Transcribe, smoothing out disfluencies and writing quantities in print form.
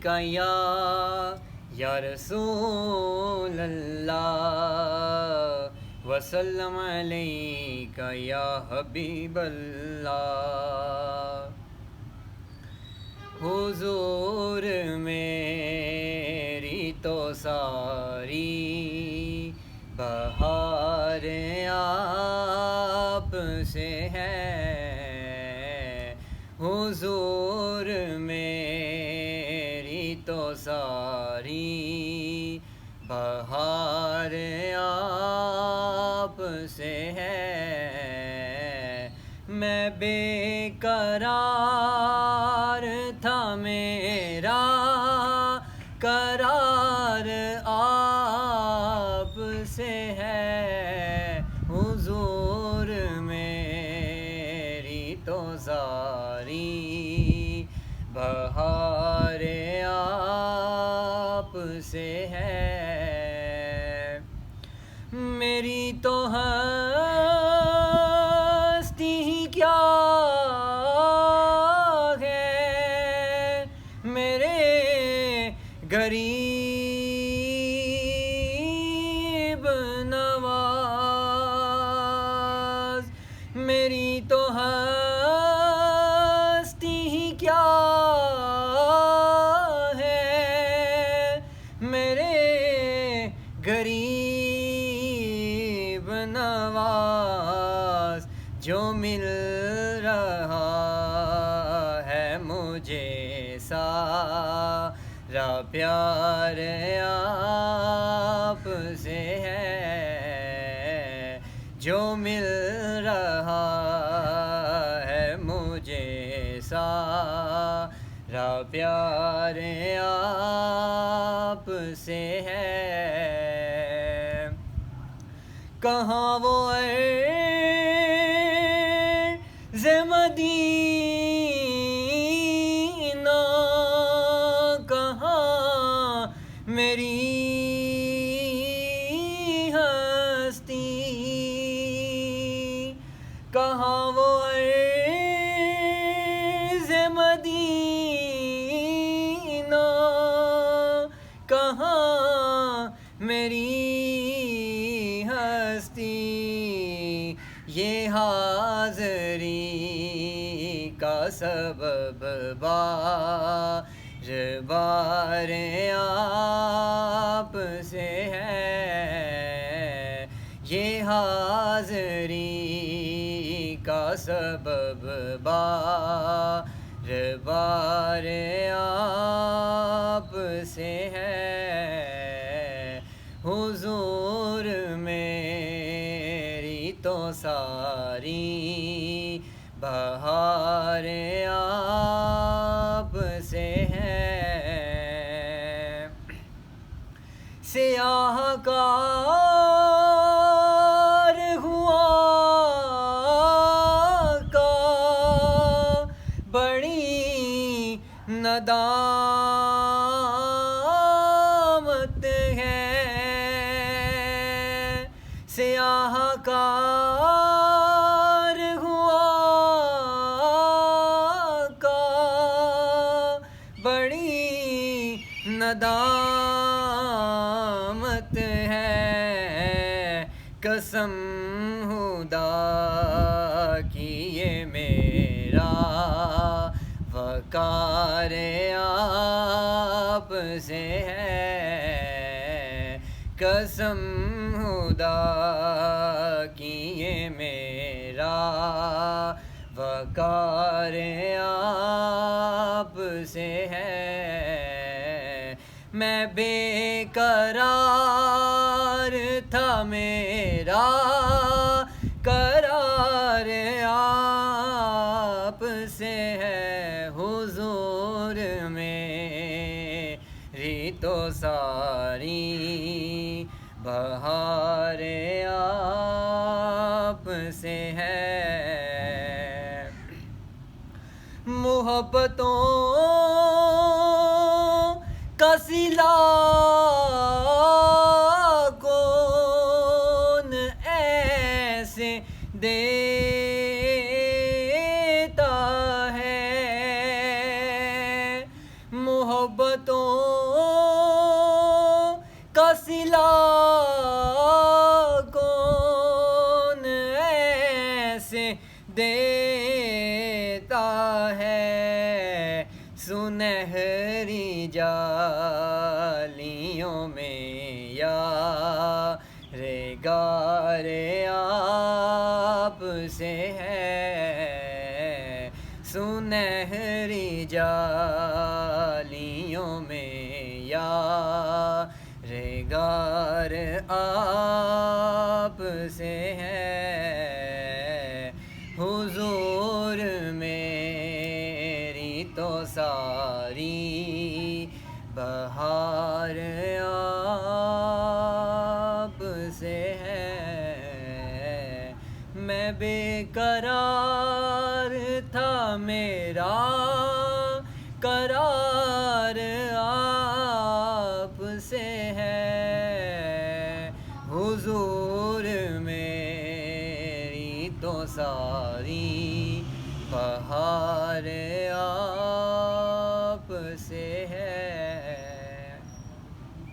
کا یا رسول اللہ وسلم علیک یا حبیب اللہ. حضور میری تو ساری بہار آپ سے ہے. حضور میری تو ساری بہار آپ سے ہے. میں بے قرار تھا میرا قرار آپ سے ہے. حضور میری تو ساری بہار آپ سے ہے. میری تو ہستی ہی کیا ہے میرے غریب نواز. میری تو ہستی ہی کیا ہے میرے غریب نواز. جو مل رہا ہے مجھے سارا پیار آپ سے ہے. جو مل رہا ہے مجھے سارا پیار آپ سے ہے. کہاں وہ عرض مدینہ کہاں میری ہستی. کہاں وہ عرض مدینہ کہاں میری ہستی. یہ حاضری کا سبب بار بار آپ سے ہے. یہ حاضری کا سبب بار بار آپ سے ہے. حضور میری تو ساری بہار آپ سے ہے. سیاہ کار ہوا کا بڑی ندامت ہے. سیاہ کار ہوا کا بڑی ندامت ہے. قسم خدا کی یہ میرا وقار آپ سے ہے. قسم خدا کی یہ میرا وقار آپ سے ہے. میں بے قرار تھا میرا قرار آپ سے ہے. حضور میری تو ساری بہار آپ سے ہے. محبتوں کا صلہ کون ایسے دیتا ہے. محبت رحمتوں کا صلہ کون ایسے دیتا ہے سنہری جالیوں میں یار غار آپ سے ہے سنہری جالیوں میں یار غار آپ سے ہے حضور میری تو ساری بہار آپ سے ہے میں بے قرار تھا میرا قرار آپ سے ہے حضور میری تو ساری بہار آپ